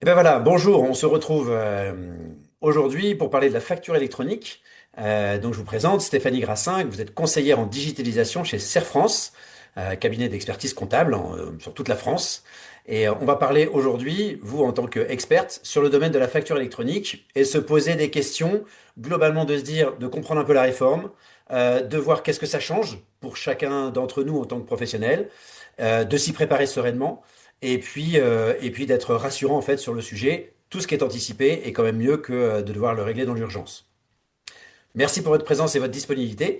Et ben voilà, bonjour, on se retrouve aujourd'hui pour parler de la facture électronique. Donc je vous présente Stéphanie Grassin, vous êtes conseillère en digitalisation chez Serre France, cabinet d'expertise comptable sur toute la France. Et on va parler aujourd'hui, vous en tant qu'experte, sur le domaine de la facture électronique et se poser des questions, globalement de se dire, de comprendre un peu la réforme, de voir qu'est-ce que ça change pour chacun d'entre nous en tant que professionnel, de s'y préparer sereinement et puis d'être rassurant en fait sur le sujet. Tout ce qui est anticipé est quand même mieux que de devoir le régler dans l'urgence. Merci pour votre présence et votre disponibilité.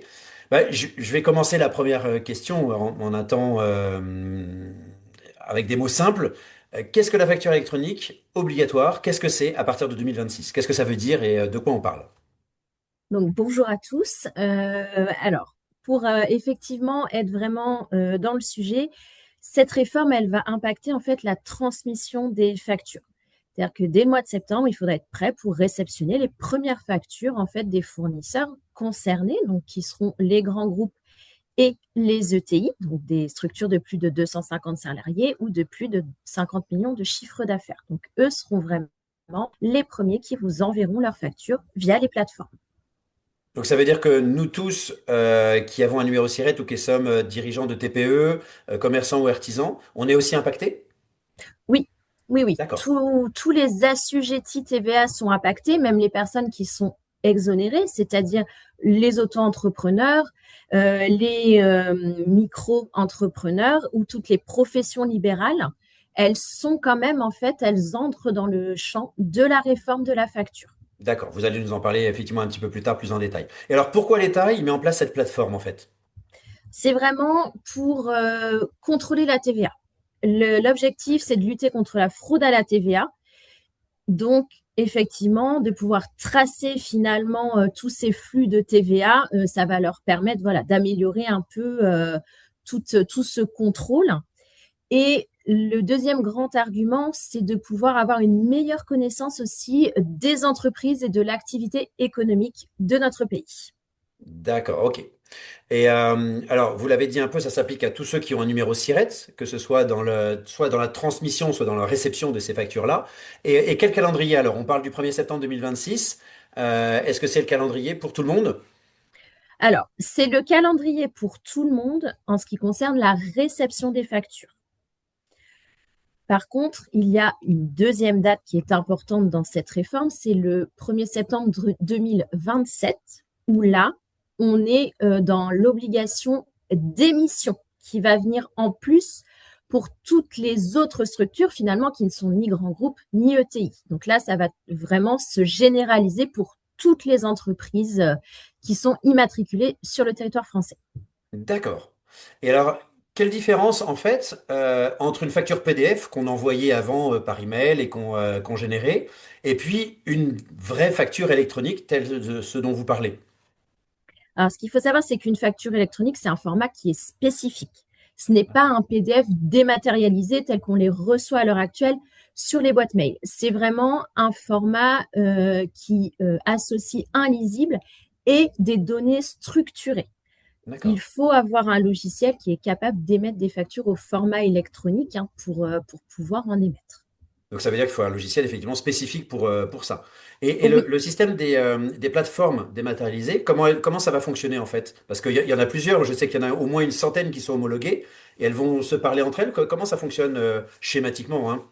Je vais commencer la première question en un temps avec des mots simples. Qu'est-ce que la facture électronique obligatoire? Qu'est-ce que c'est à partir de 2026? Qu'est-ce que ça veut dire et de quoi on parle? Donc, bonjour à tous. Alors, pour effectivement être vraiment dans le sujet, cette réforme, elle va impacter en fait la transmission des factures. C'est-à-dire que dès le mois de septembre, il faudra être prêt pour réceptionner les premières factures en fait des fournisseurs concernés, donc qui seront les grands groupes et les ETI, donc des structures de plus de 250 salariés ou de plus de 50 millions de chiffres d'affaires. Donc, eux seront vraiment les premiers qui vous enverront leurs factures via les plateformes. Donc ça veut dire que nous tous qui avons un numéro SIRET ou qui sommes dirigeants de TPE, commerçants ou artisans, on est aussi impactés? Oui, oui, oui. D'accord. Tous les assujettis TVA sont impactés, même les personnes qui sont exonérées, c'est-à-dire les auto-entrepreneurs, les micro-entrepreneurs ou toutes les professions libérales. Elles sont quand même, en fait, elles entrent dans le champ de la réforme de la facture. D'accord, vous allez nous en parler effectivement un petit peu plus tard, plus en détail. Et alors pourquoi l'État, il met en place cette plateforme en fait? C'est vraiment pour contrôler la TVA. L'objectif, c'est de lutter contre la fraude à la TVA. Donc, effectivement, de pouvoir tracer finalement tous ces flux de TVA, ça va leur permettre voilà, d'améliorer un peu tout ce contrôle. Et le deuxième grand argument, c'est de pouvoir avoir une meilleure connaissance aussi des entreprises et de l'activité économique de notre pays. D'accord, ok. Et alors, vous l'avez dit un peu, ça s'applique à tous ceux qui ont un numéro SIRET, que ce soit soit dans la transmission, soit dans la réception de ces factures-là. Et quel calendrier alors? On parle du 1er septembre 2026. Est-ce que c'est le calendrier pour tout le monde? Alors, c'est le calendrier pour tout le monde en ce qui concerne la réception des factures. Par contre, il y a une deuxième date qui est importante dans cette réforme, c'est le 1er septembre 2027, où là, on est dans l'obligation d'émission qui va venir en plus pour toutes les autres structures finalement qui ne sont ni grands groupes ni ETI. Donc là, ça va vraiment se généraliser pour toutes les entreprises qui sont immatriculées sur le territoire français. D'accord. Et alors, quelle différence en fait entre une facture PDF qu'on envoyait avant par email et qu'on générait, et puis une vraie facture électronique telle de ce dont vous parlez? Alors, ce qu'il faut savoir, c'est qu'une facture électronique, c'est un format qui est spécifique. Ce n'est pas un PDF dématérialisé tel qu'on les reçoit à l'heure actuelle sur les boîtes mail. C'est vraiment un format qui associe un lisible et des données structurées. Il D'accord. faut avoir un logiciel qui est capable d'émettre des factures au format électronique pour pouvoir en émettre. Donc ça veut dire qu'il faut un logiciel effectivement spécifique pour ça. Et Oui, le système des plateformes dématérialisées, comment ça va fonctionner en fait? Parce qu'il y en a plusieurs, je sais qu'il y en a au moins une centaine qui sont homologuées et elles vont se parler entre elles. Comment ça fonctionne schématiquement, hein?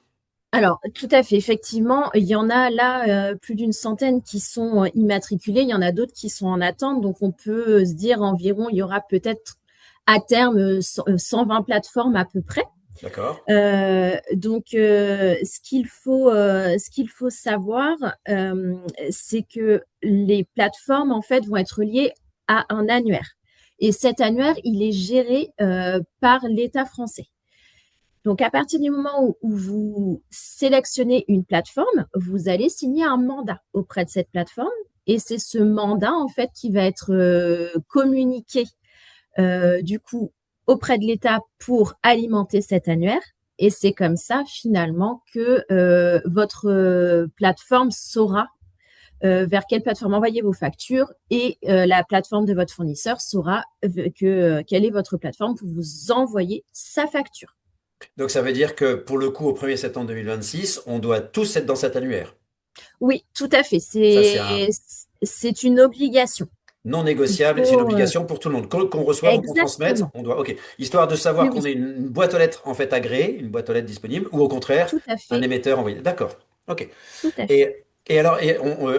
alors, tout à fait. Effectivement, il y en a là plus d'une centaine qui sont immatriculés. Il y en a d'autres qui sont en attente. Donc, on peut se dire environ, il y aura peut-être à terme 120 plateformes à peu près. D'accord. Ce qu'il faut savoir, c'est que les plateformes, en fait, vont être liées à un annuaire. Et cet annuaire, il est géré par l'État français. Donc, à partir du moment où vous sélectionnez une plateforme, vous allez signer un mandat auprès de cette plateforme. Et c'est ce mandat, en fait, qui va être communiqué, du coup, auprès de l'État pour alimenter cet annuaire. Et c'est comme ça, finalement, que votre plateforme saura vers quelle plateforme envoyer vos factures et la plateforme de votre fournisseur saura quelle est votre plateforme pour vous envoyer sa facture. Donc ça veut dire que pour le coup, au 1er septembre 2026, on doit tous être dans cet annuaire. Oui, tout à fait. Ça, c'est un C'est une obligation. non Il négociable et c'est une faut obligation pour tout le monde. Qu'on reçoive ou qu'on transmette, exactement. on doit. OK. Histoire de savoir Oui, qu'on oui, ait une boîte aux lettres en fait agréée, une boîte aux lettres disponible, ou au contraire, tout à un fait, émetteur envoyé. D'accord. OK. tout à fait. Et alors,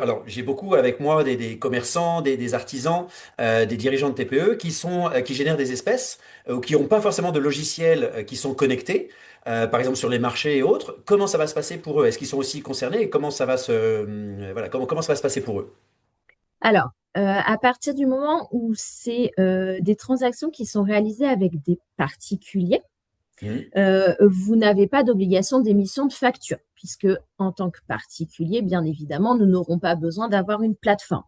alors j'ai beaucoup avec moi des commerçants, des artisans, des dirigeants de TPE qui génèrent des espèces ou qui n'ont pas forcément de logiciels qui sont connectés, par exemple sur les marchés et autres. Comment ça va se passer pour eux? Est-ce qu'ils sont aussi concernés et comment ça va voilà, comment ça va se passer pour eux? Alors, à partir du moment où c'est des transactions qui sont réalisées avec des particuliers, Hmm. vous n'avez pas d'obligation d'émission de facture, puisque en tant que particulier, bien évidemment, nous n'aurons pas besoin d'avoir une plateforme.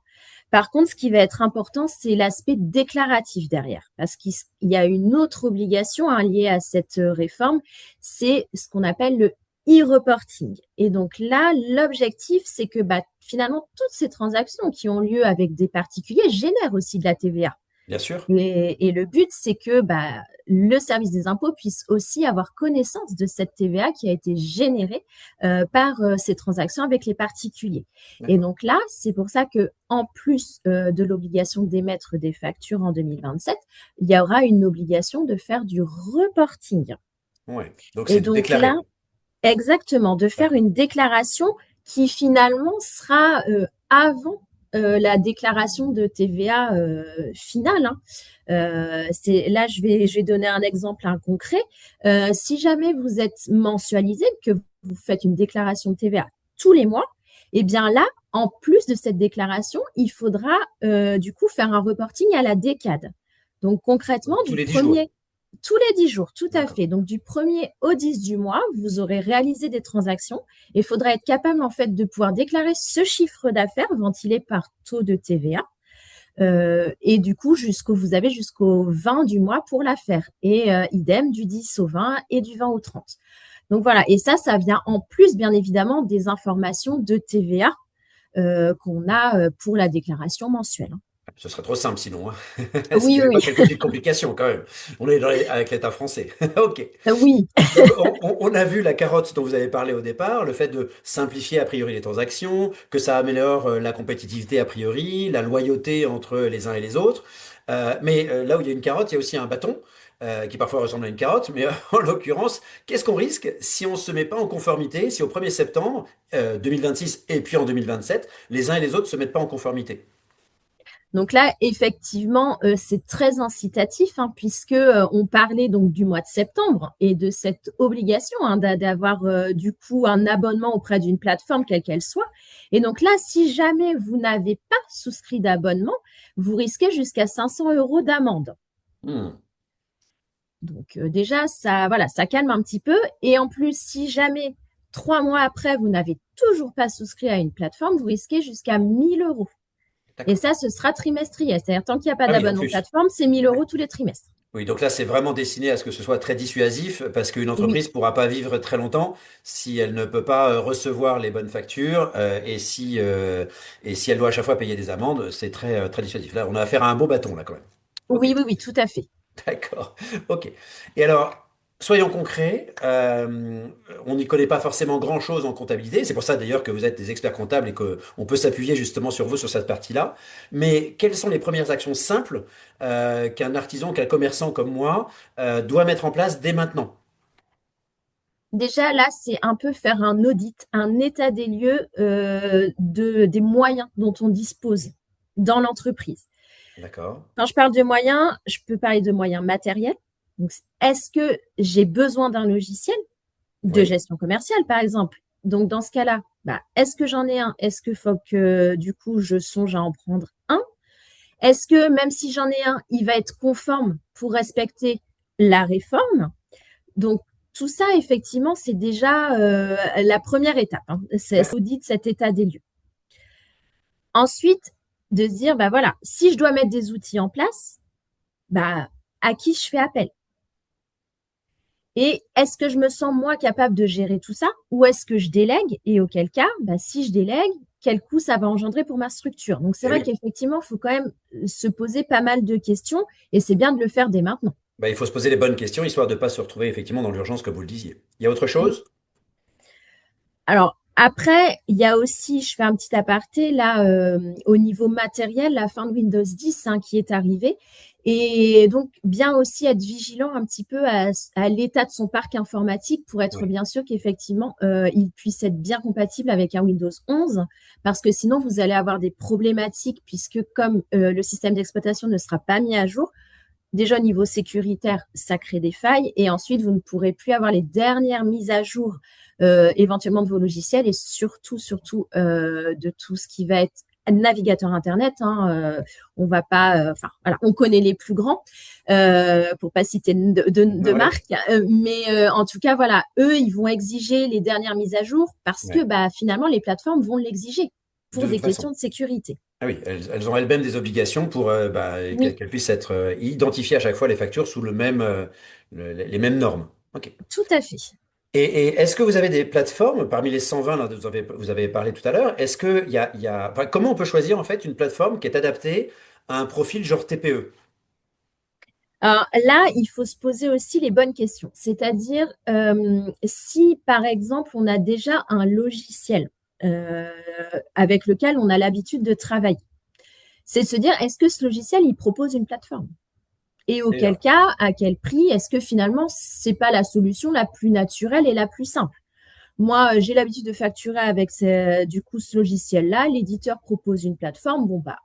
Par contre, ce qui va être important, c'est l'aspect déclaratif derrière, parce qu'il y a une autre obligation liée à cette réforme, c'est ce qu'on appelle le e-reporting. Et donc là, l'objectif, c'est que finalement, toutes ces transactions qui ont lieu avec des particuliers génèrent aussi de la TVA. Bien sûr. Et le but, c'est que le service des impôts puisse aussi avoir connaissance de cette TVA qui a été générée par ces transactions avec les particuliers. Et D'accord. donc là, c'est pour ça que en plus de l'obligation d'émettre des factures en 2027, il y aura une obligation de faire du reporting. Ouais. Donc Et c'est de donc là, déclarer. exactement, de faire D'accord. une déclaration qui finalement sera avant la déclaration de TVA finale, hein. Là, je vais donner un exemple concret. Si jamais vous êtes mensualisé, que vous faites une déclaration de TVA tous les mois, eh bien là, en plus de cette déclaration, il faudra du coup faire un reporting à la décade. Donc concrètement, Donc tous les 10 jours. tous les 10 jours, tout à D'accord. fait. Donc du 1er au 10 du mois, vous aurez réalisé des transactions et il faudra être capable en fait de pouvoir déclarer ce chiffre d'affaires ventilé par taux de TVA. Et du coup, vous avez jusqu'au 20 du mois pour la faire. Et idem du 10 au 20 et du 20 au 30. Donc voilà, et ça vient en plus, bien évidemment, des informations de TVA qu'on a pour la déclaration mensuelle. Ce serait trop simple sinon, hein. S'il Oui, n'y avait oui, pas quelques petites complications quand même. On est avec l'État français. OK. oui. Donc, on a vu la carotte dont vous avez parlé au départ, le fait de simplifier a priori les transactions, que ça améliore la compétitivité a priori, la loyauté entre les uns et les autres. Mais là où il y a une carotte, il y a aussi un bâton qui parfois ressemble à une carotte. Mais en l'occurrence, qu'est-ce qu'on risque si on ne se met pas en conformité, si au 1er septembre 2026 et puis en 2027, les uns et les autres ne se mettent pas en conformité? Donc là, effectivement, c'est très incitatif, hein, puisque on parlait donc du mois de septembre et de cette obligation d'avoir du coup un abonnement auprès d'une plateforme quelle qu'elle soit. Et donc là, si jamais vous n'avez pas souscrit d'abonnement, vous risquez jusqu'à 500 euros d'amende. Hmm. Donc déjà, ça, voilà, ça calme un petit peu. Et en plus, si jamais 3 mois après, vous n'avez toujours pas souscrit à une plateforme, vous risquez jusqu'à 1 000 euros. Et D'accord. ça, ce sera trimestriel. C'est-à-dire, tant qu'il n'y a pas Ah oui, en d'abonnement plus. plateforme, c'est 1 000 euros tous les trimestres. Oui, donc là, c'est vraiment destiné à ce que ce soit très dissuasif parce qu'une Oui, entreprise ne pourra pas vivre très longtemps si elle ne peut pas recevoir les bonnes factures et si elle doit à chaque fois payer des amendes, c'est très dissuasif. Là, on a affaire à un beau bâton, là, quand même. Ok, oui, oui, oui, tout à fait. d'accord. Ok. Et alors, soyons concrets, on n'y connaît pas forcément grand-chose en comptabilité. C'est pour ça d'ailleurs que vous êtes des experts comptables et qu'on peut s'appuyer justement sur vous sur cette partie-là. Mais quelles sont les premières actions simples qu'un artisan, qu'un commerçant comme moi doit mettre en place dès maintenant? Déjà, là, c'est un peu faire un audit, un état des lieux des moyens dont on dispose dans l'entreprise. D'accord. Quand je parle de moyens, je peux parler de moyens matériels. Donc, est-ce que j'ai besoin d'un logiciel de Oui. gestion commerciale, par exemple? Donc, dans ce cas-là, est-ce que j'en ai un? Est-ce qu'il faut que, du coup, je songe à en prendre un? Est-ce que, même si j'en ai un, il va être conforme pour respecter la réforme? Donc, tout ça, effectivement, c'est déjà la première étape, hein. C'est D'accord. l'audit de cet état des lieux. Ensuite, de se dire, voilà, si je dois mettre des outils en place, à qui je fais appel? Et est-ce que je me sens, moi, capable de gérer tout ça ou est-ce que je délègue? Et auquel cas, si je délègue, quel coût ça va engendrer pour ma structure? Donc, c'est Eh vrai oui. qu'effectivement, il faut quand même se poser pas mal de questions et c'est bien de le faire dès maintenant. Bah, il faut se poser les bonnes questions, histoire de ne pas se retrouver effectivement dans l'urgence, comme vous le disiez. Il y a autre Oui. chose? Alors après, il y a aussi, je fais un petit aparté là, au niveau matériel, la fin de Windows 10 hein, qui est arrivée. Et donc, bien aussi être vigilant un petit peu à l'état de son parc informatique pour être Oui. bien sûr qu'effectivement, il puisse être bien compatible avec un Windows 11, parce que sinon, vous allez avoir des problématiques puisque comme le système d'exploitation ne sera pas mis à jour, déjà au niveau sécuritaire, ça crée des failles et ensuite vous ne pourrez plus avoir les dernières mises à jour éventuellement de vos logiciels et surtout de tout ce qui va être navigateur internet. Hein, on va pas, enfin voilà, on connaît les plus grands pour pas citer de Ouais. marque, mais en tout cas voilà, eux ils vont exiger les dernières mises à jour parce que Ouais. bah finalement les plateformes vont l'exiger De pour toute des façon. questions de sécurité. Ah oui, elles ont elles-mêmes des obligations pour Oui, qu'elles puissent être identifiées à chaque fois les factures sous le même, les mêmes normes. Ok. tout à fait. Et est-ce que vous avez des plateformes parmi les 120 là, dont vous avez parlé tout à l'heure? Est-ce que enfin, comment on peut choisir en fait une plateforme qui est adaptée à un profil genre TPE? Alors là, il faut se poser aussi les bonnes questions. C'est-à-dire, si par exemple, on a déjà un logiciel euh, avec lequel on a l'habitude de travailler, c'est se dire, est-ce que ce logiciel, il propose une plateforme? Et auquel Déjà. cas, à quel prix? Est-ce que finalement, c'est pas la solution la plus naturelle et la plus simple? Moi, j'ai l'habitude de facturer avec du coup ce logiciel-là. L'éditeur propose une plateforme. Bon, bah,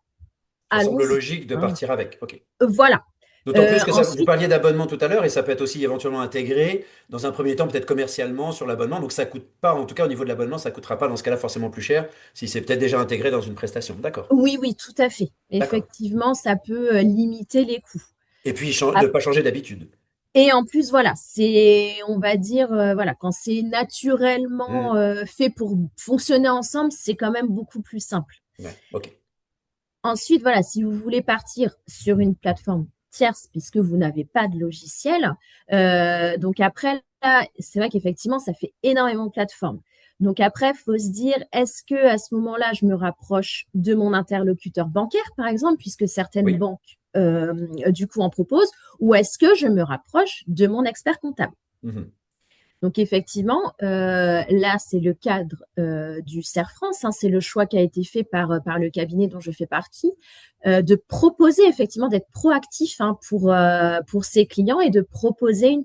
Ça semble allons-y. logique de Hein. partir avec. Ok. Voilà. D'autant plus que ça, vous Ensuite, parliez d'abonnement tout à l'heure et ça peut être aussi éventuellement intégré dans un premier temps, peut-être commercialement sur l'abonnement. Donc ça coûte pas, en tout cas au niveau de l'abonnement, ça coûtera pas dans ce cas-là forcément plus cher si c'est peut-être déjà intégré dans une prestation. D'accord. oui, oui, tout à fait. D'accord. Effectivement, ça peut limiter les coûts. Et puis de Ah, pas changer d'habitude. et en plus, voilà, c'est, on va dire, voilà, quand c'est naturellement Hmm. fait pour fonctionner ensemble, c'est quand même beaucoup plus simple. Ouais, ok. Ensuite, voilà, si vous voulez partir sur une plateforme tierce, puisque vous n'avez pas de logiciel, donc après, là, c'est vrai qu'effectivement, ça fait énormément de plateformes. Donc après, il faut se dire, est-ce que à ce moment-là, je me rapproche de mon interlocuteur bancaire, par exemple, puisque certaines Oui. banques, du coup, en proposent, ou est-ce que je me rapproche de mon expert comptable? Mhm. Donc effectivement, là, c'est le cadre du CERF France, hein, c'est le choix qui a été fait par le cabinet dont je fais partie, de proposer effectivement d'être proactif hein, pour ses clients et de proposer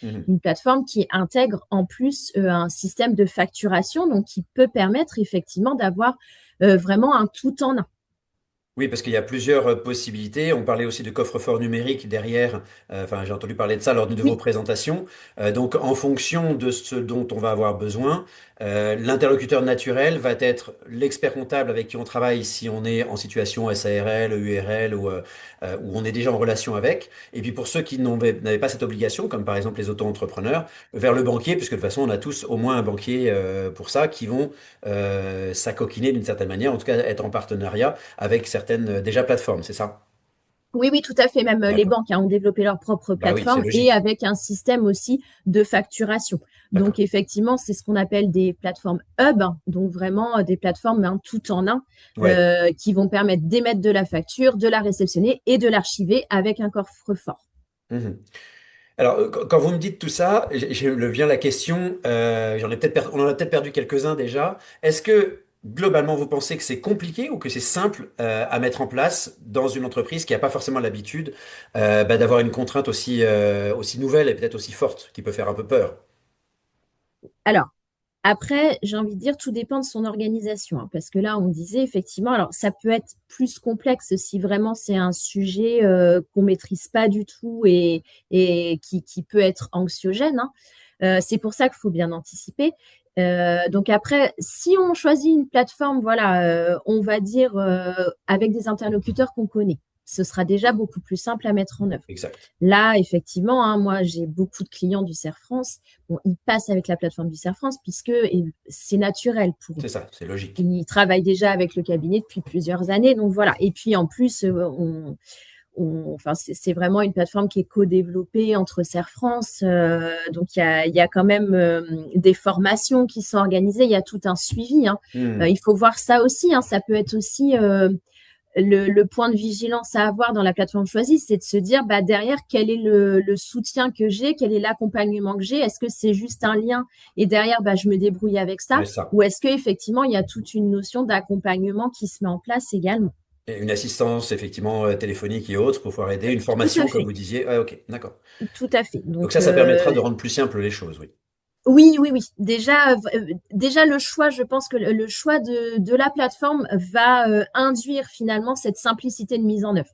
Mhm. une plateforme qui intègre en plus un système de facturation, donc qui peut permettre effectivement d'avoir vraiment un tout en un. Oui, parce qu'il y a plusieurs possibilités. On parlait aussi de coffre-fort numérique derrière. Enfin, j'ai entendu parler de ça lors d'une de vos Oui, présentations. Donc, en fonction de ce dont on va avoir besoin, l'interlocuteur naturel va être l'expert comptable avec qui on travaille si on est en situation SARL, URL ou on est déjà en relation avec. Et puis pour ceux qui n'avaient pas cette obligation, comme par exemple les auto-entrepreneurs, vers le banquier, puisque de toute façon, on a tous au moins un banquier pour ça, qui vont s'acoquiner d'une certaine manière, en tout cas être en partenariat avec certaines déjà plateformes, c'est ça? oui, oui, tout à fait. Même les D'accord. banques hein, ont développé leur propre Bah oui, c'est plateforme et logique. avec un système aussi de facturation. Donc, D'accord. effectivement, c'est ce qu'on appelle des plateformes hub, hein. Donc vraiment des plateformes hein, tout en un Ouais. qui vont permettre d'émettre de la facture, de la réceptionner et de l'archiver avec un coffre-fort. Mhm. Alors, quand vous me dites tout ça, me vient la question, on en a peut-être perdu quelques-uns déjà. Est-ce que globalement, vous pensez que c'est compliqué ou que c'est simple à mettre en place dans une entreprise qui n'a pas forcément l'habitude d'avoir une contrainte aussi nouvelle et peut-être aussi forte, qui peut faire un peu peur? Alors, après, j'ai envie de dire, tout dépend de son organisation, hein, parce que là, on disait effectivement, alors ça peut être plus complexe si vraiment c'est un sujet qu'on maîtrise pas du tout et qui peut être anxiogène. Hein. C'est pour ça qu'il faut bien anticiper. Donc après, si on choisit une plateforme, voilà, on va dire avec des interlocuteurs qu'on connaît, ce sera déjà beaucoup plus simple à mettre en œuvre. Exact. Là, effectivement, hein, moi, j'ai beaucoup de clients du CERF France. Bon, ils passent avec la plateforme du CERF France puisque c'est naturel pour eux. C'est ça, c'est logique. Ils travaillent déjà avec le cabinet depuis plusieurs années. Donc voilà. Et puis en plus, enfin, c'est vraiment une plateforme qui est co-développée entre CERF France. Donc il y a quand même des formations qui sont organisées. Il y a tout un suivi. Hein. Hmm. Il faut voir ça aussi. Hein. Ça peut être aussi le point de vigilance à avoir dans la plateforme choisie, c'est de se dire, bah, derrière, quel est le soutien que j'ai, quel est l'accompagnement que j'ai? Est-ce que c'est juste un lien et derrière, bah, je me débrouille avec ça? Ouais, ça. Ou est-ce qu'effectivement, il y a toute une notion d'accompagnement qui se met en place également? Et une assistance, effectivement, téléphonique et autres pour pouvoir aider, une Tout à formation, comme fait, vous disiez. Ouais, ok, d'accord. tout à fait. Donc Donc, ça permettra de rendre plus simple les choses, oui. oui, oui, oui. Déjà le choix, je pense que le choix de la plateforme va induire finalement cette simplicité de mise en œuvre.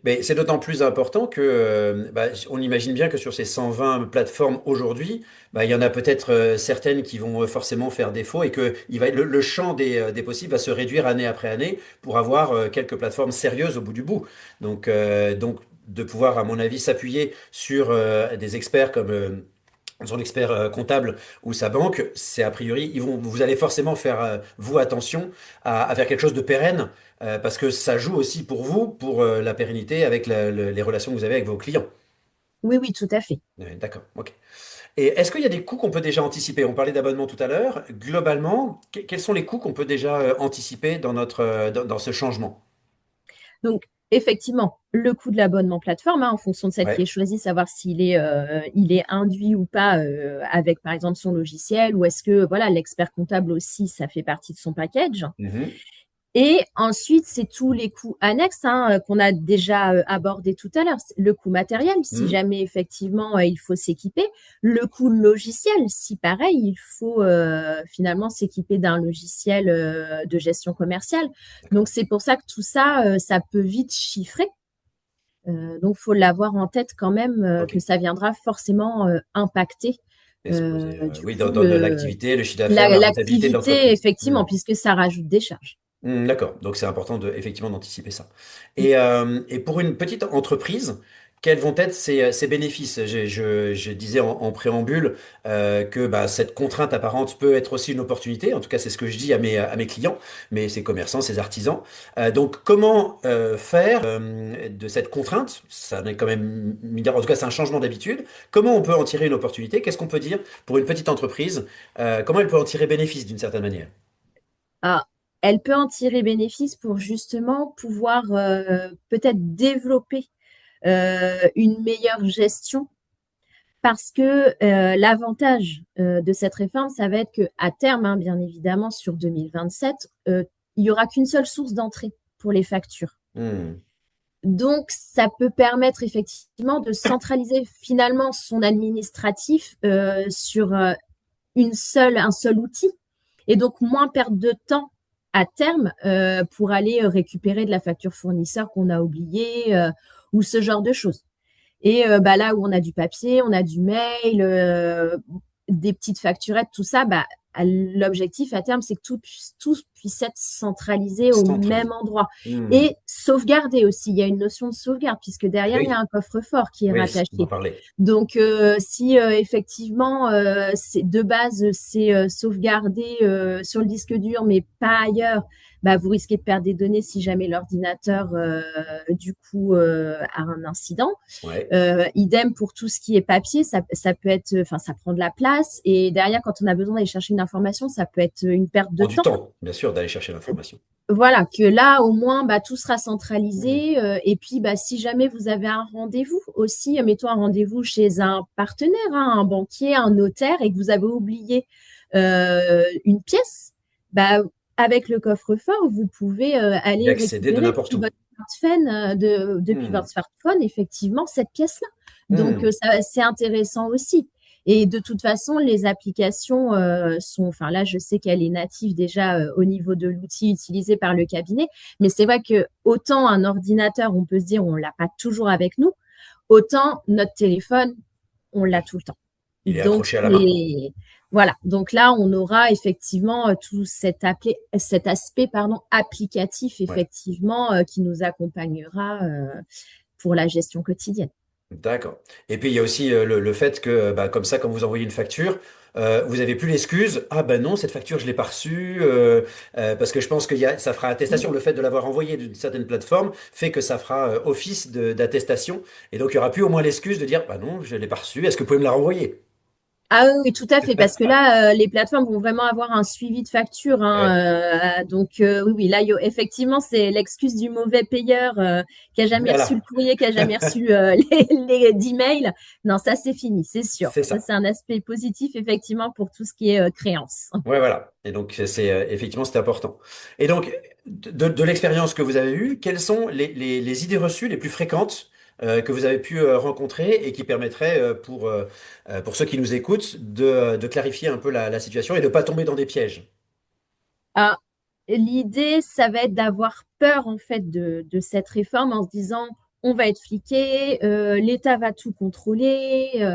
Mais c'est d'autant plus important que, on imagine bien que sur ces 120 plateformes aujourd'hui, il y en a peut-être certaines qui vont forcément faire défaut et que le champ des possibles va se réduire année après année pour avoir quelques plateformes sérieuses au bout du bout. Donc de pouvoir, à mon avis, s'appuyer sur des experts comme son expert comptable ou sa banque, c'est a priori, vous allez forcément faire, vous, attention à faire quelque chose de pérenne, parce que ça joue aussi pour vous, pour la pérennité avec les relations que vous avez avec vos clients. Oui, oui, tout à fait. D'accord, ok. Et est-ce qu'il y a des coûts qu'on peut déjà anticiper? On parlait d'abonnement tout à l'heure. Globalement, quels sont les coûts qu'on peut déjà anticiper dans dans ce changement? Donc, effectivement, le coût de l'abonnement plateforme, hein, en fonction de celle qui est Ouais. choisie, savoir il est induit ou pas avec, par exemple, son logiciel, ou est-ce que voilà, l'expert comptable aussi, ça fait partie de son package. Mhm. Et ensuite, c'est tous les coûts annexes hein, qu'on a déjà abordé tout à l'heure. Le coût matériel, si Mhm. jamais effectivement il faut s'équiper. Le coût logiciel, si pareil, il faut finalement s'équiper d'un logiciel de gestion commerciale. D'accord. Donc, c'est pour ça que tout ça, ça peut vite chiffrer. Donc, faut l'avoir en tête quand même Ok. que ça viendra forcément impacter Exposé, du oui, coup dans l'activité, le chiffre d'affaires, la rentabilité de l'activité, l'entreprise. effectivement, puisque ça rajoute des charges. D'accord, donc c'est important effectivement d'anticiper ça. Et pour une petite entreprise, quels vont être ses bénéfices? Je disais en préambule que cette contrainte apparente peut être aussi une opportunité. En tout cas, c'est ce que je dis à mes clients, mais ces commerçants, ces artisans. Donc, comment faire de cette contrainte? Ça n'est quand même, en tout cas, c'est un changement d'habitude. Comment on peut en tirer une opportunité? Qu'est-ce qu'on peut dire pour une petite entreprise? Comment elle peut en tirer bénéfice d'une certaine manière? Ah, elle peut en tirer bénéfice pour justement pouvoir peut-être développer une meilleure gestion parce que l'avantage de cette réforme, ça va être que à terme, hein, bien évidemment, sur 2027, il y aura qu'une seule source d'entrée pour les factures. Hmm. Donc, ça peut permettre effectivement de centraliser finalement son administratif sur un seul outil et donc moins perdre de temps à terme pour aller récupérer de la facture fournisseur qu'on a oubliée ou ce genre de choses. Et bah, là où on a du papier, on a du mail, des petites facturettes, tout ça, bah, l'objectif à terme, c'est que tout puisse être centralisé au même Centralisé. endroit. Hmm. Et sauvegarder aussi. Il y a une notion de sauvegarde, puisque Eh derrière, il y a oui, un coffre-fort qui est oui, on en rattaché. parlait. Donc, si effectivement, de base, c'est sauvegardé sur le disque dur, mais pas ailleurs, bah, vous risquez de perdre des données si jamais l'ordinateur, du coup, a un incident. Ouais. Idem pour tout ce qui est papier, ça peut être, enfin, ça prend de la place. Et derrière, quand on a besoin d'aller chercher une information, ça peut être une perte de Prend du temps. temps, bien sûr, d'aller chercher l'information. Voilà, que là, au moins, bah, tout sera Hmm. centralisé. Et puis, bah, si jamais vous avez un rendez-vous aussi, mettons un rendez-vous chez un partenaire, hein, un banquier, un notaire, et que vous avez oublié une pièce, bah, avec le coffre-fort, vous pouvez Y aller accéder de récupérer n'importe où. depuis Hmm. votre smartphone, effectivement, cette pièce-là. Donc, Hmm. ça, c'est intéressant aussi. Et de toute façon, les applications enfin là, je sais qu'elle est native déjà au niveau de l'outil utilisé par le cabinet, mais c'est vrai que autant un ordinateur, on peut se dire on l'a pas toujours avec nous, autant notre téléphone, on l'a Oui, tout le temps. il est Donc accroché à la main. voilà. Donc là, on aura effectivement tout cet aspect pardon applicatif Ouais. effectivement qui nous accompagnera pour la gestion quotidienne. D'accord. Et puis il y a aussi le fait que, comme ça, quand vous envoyez une facture, vous n'avez plus l'excuse. Ah ben non, cette facture, je l'ai pas reçue. Parce que je pense ça fera attestation. Le fait de l'avoir envoyé d'une certaine plateforme fait que ça fera office d'attestation. Et donc il y aura plus au moins l'excuse de dire, bah non, je l'ai pas reçue. Est-ce que vous pouvez me la renvoyer? Ah oui, oui, tout à fait, parce que là, les plateformes vont vraiment avoir un suivi de facture, Ouais, hein, donc oui, oui, là, effectivement, c'est l'excuse du mauvais payeur qui a jamais reçu le voilà, courrier, qui a jamais reçu les 10 mails. Non, ça, c'est fini, c'est sûr. c'est Ça, ça. c'est un aspect positif, effectivement, pour tout ce qui est créance. Ouais, voilà. Et donc, c'est effectivement, c'est important. Et donc, de l'expérience que vous avez eue, quelles sont les idées reçues les plus fréquentes que vous avez pu rencontrer et qui permettraient, pour ceux qui nous écoutent, de clarifier un peu la situation et de ne pas tomber dans des pièges? Ah, l'idée, ça va être d'avoir peur en fait de cette réforme en se disant on va être fliqué, l'État va tout contrôler.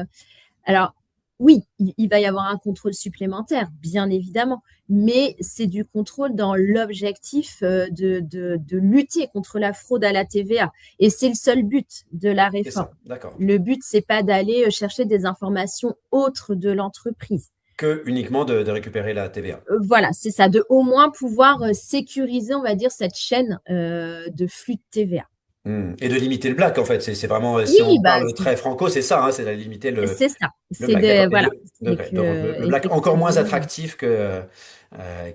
Alors oui, il va y avoir un contrôle supplémentaire, bien évidemment, mais c'est du contrôle dans l'objectif de lutter contre la fraude à la TVA. Et c'est le seul but de la C'est réforme. ça, d'accord. Le but, c'est pas d'aller chercher des informations autres de l'entreprise. Que uniquement de récupérer la TVA. Voilà, c'est ça, de au moins pouvoir sécuriser, on va dire, cette chaîne de flux de TVA. Et de limiter le black, en fait. C'est vraiment, si Oui, on bah, parle très franco, c'est ça, hein, c'est de limiter c'est ça. le C'est black. D'accord. voilà, c'est Ok. Donc, que le black encore moins effectivement, attractif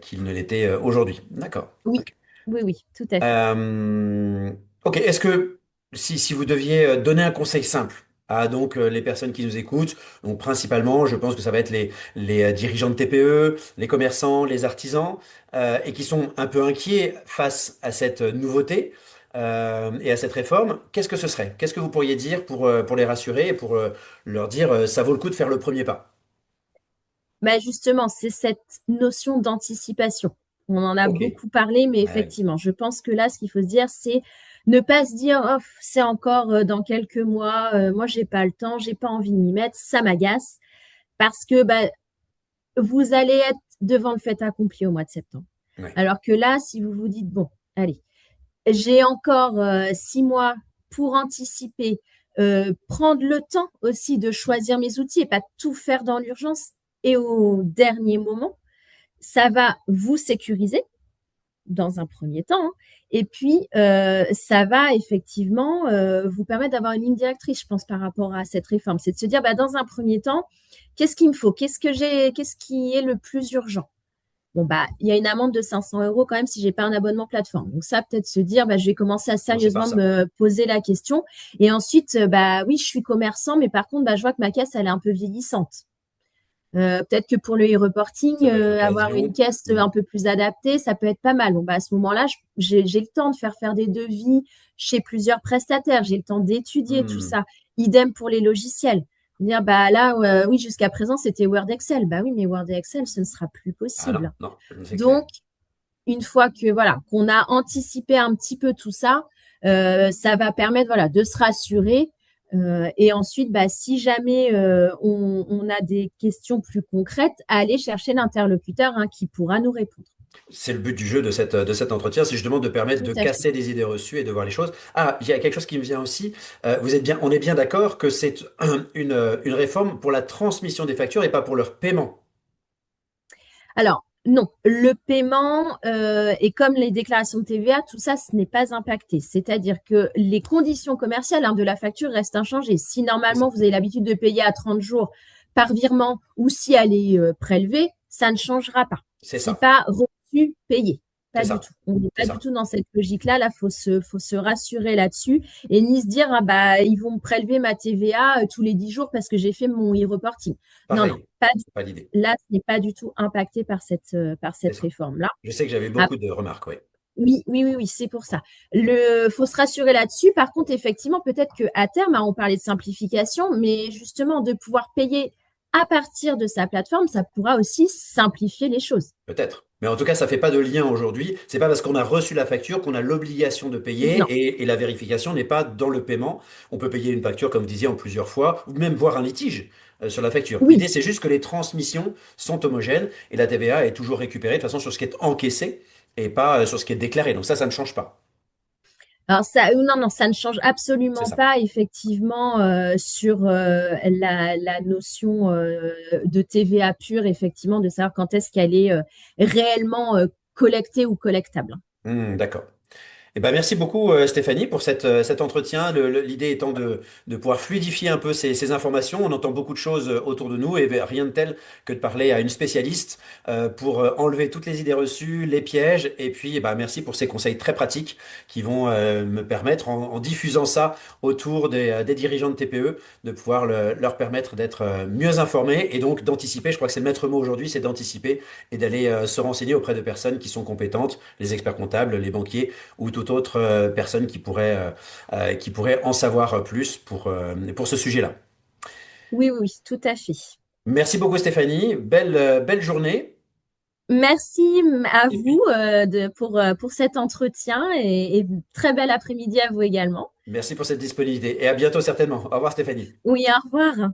qu'il ne l'était aujourd'hui. D'accord. oui, Ok. oui, oui, tout à fait. Euh, ok. Est-ce que si vous deviez donner un conseil simple à donc les personnes qui nous écoutent, donc principalement, je pense que ça va être les dirigeants de TPE, les commerçants, les artisans, et qui sont un peu inquiets face à cette nouveauté et à cette réforme, qu'est-ce que ce serait? Qu'est-ce que vous pourriez dire pour les rassurer et pour leur dire ça vaut le coup de faire le premier pas? Bah justement, c'est cette notion d'anticipation. On en a Ok. beaucoup parlé, mais Ouais, effectivement, je pense que là, ce qu'il faut se dire, c'est ne pas se dire, oh, c'est encore dans quelques mois, moi, j'ai pas le temps, j'ai pas envie de m'y mettre, ça m'agace, parce que bah, vous allez être devant le fait accompli au mois de septembre. ouais. Alors que là, si vous vous dites, bon, allez, j'ai encore 6 mois pour anticiper, prendre le temps aussi de choisir mes outils et pas tout faire dans l'urgence et au dernier moment, ça va vous sécuriser dans un premier temps, hein. Et puis, ça va effectivement vous permettre d'avoir une ligne directrice, je pense, par rapport à cette réforme. C'est de se dire, bah, dans un premier temps, qu'est-ce qu'il me faut? Qu'est-ce qui est le plus urgent? Bon, bah, il y a une amende de 500 euros quand même si j'ai pas un abonnement plateforme. Donc ça, peut-être se dire, bah, je vais commencer à Commencez par sérieusement ça. me poser la question. Et ensuite, bah oui, je suis commerçant, mais par contre, bah, je vois que ma caisse, elle est un peu vieillissante. Peut-être que pour le e-reporting, Ça peut être avoir une l'occasion. caisse un peu plus adaptée, ça peut être pas mal. Bon, bah, à ce moment-là, j'ai le temps de faire des devis chez plusieurs prestataires. J'ai le temps d'étudier tout Hmm. ça. Idem pour les logiciels. Dire, bah là, oui, jusqu'à présent, c'était Word Excel. Bah oui, mais Word et Excel, ce ne sera plus Ah non, possible. non, c'est clair. Donc, une fois que voilà qu'on a anticipé un petit peu tout ça, ça va permettre voilà de se rassurer. Et ensuite, bah, si jamais on a des questions plus concrètes, aller chercher l'interlocuteur hein, qui pourra nous répondre. C'est le but du jeu de cet entretien, c'est justement de permettre Tout de à fait. casser des idées reçues et de voir les choses. Ah, il y a quelque chose qui me vient aussi. On est bien d'accord que c'est une réforme pour la transmission des factures et pas pour leur paiement. Alors, non, le paiement et comme les déclarations de TVA, tout ça, ce n'est pas impacté. C'est-à-dire que les conditions commerciales hein, de la facture restent inchangées. Si C'est ça. normalement vous avez l'habitude de payer à 30 jours par virement ou si elle est prélevée, ça ne changera pas. C'est C'est ça. pas reçu, payé. C'est Pas du ça. tout. On n'est C'est pas du ça. tout dans cette logique-là. Là, faut se rassurer là-dessus et ni se dire, ah bah, ils vont me prélever ma TVA tous les 10 jours parce que j'ai fait mon e-reporting. Non, non, Pareil. pas du Pas d'idée. là, ce n'est pas du tout impacté par C'est cette ça. réforme-là. Je sais que j'avais Ah, beaucoup de remarques, oui. oui, oui, oui, oui, c'est pour ça. Faut se rassurer là-dessus. Par contre, effectivement, peut-être qu'à terme, hein, on parlait de simplification, mais justement, de pouvoir payer à partir de sa plateforme, ça pourra aussi simplifier les choses. Peut-être. Mais en tout cas, ça fait pas de lien aujourd'hui. C'est pas parce qu'on a reçu la facture qu'on a l'obligation de payer Non, et la vérification n'est pas dans le paiement. On peut payer une facture, comme vous disiez, en plusieurs fois ou même voir un litige sur la facture. oui. L'idée, c'est juste que les transmissions sont homogènes et la TVA est toujours récupérée de toute façon sur ce qui est encaissé et pas sur ce qui est déclaré. Donc ça ne change pas. Alors ça, non, non, ça ne change C'est absolument ça. pas effectivement sur la notion de TVA pure, effectivement, de savoir quand est-ce qu'elle est réellement collectée ou collectable. D'accord. Eh ben, merci beaucoup Stéphanie pour cet entretien. L'idée étant de pouvoir fluidifier un peu ces informations. On entend beaucoup de choses autour de nous et rien de tel que de parler à une spécialiste pour enlever toutes les idées reçues, les pièges. Et puis, eh ben, merci pour ces conseils très pratiques qui vont me permettre, en diffusant ça autour des dirigeants de TPE, de pouvoir leur permettre d'être mieux informés et donc d'anticiper. Je crois que c'est le maître mot aujourd'hui, c'est d'anticiper et d'aller se renseigner auprès de personnes qui sont compétentes, les experts comptables, les banquiers ou toute autre personne qui pourrait en savoir plus pour ce sujet-là. Oui, oui, tout à fait. Merci beaucoup Stéphanie, belle journée Merci à et vous puis pour cet entretien et très bel après-midi à vous également. merci pour cette disponibilité et à bientôt certainement. Au revoir Stéphanie. Oui, au revoir.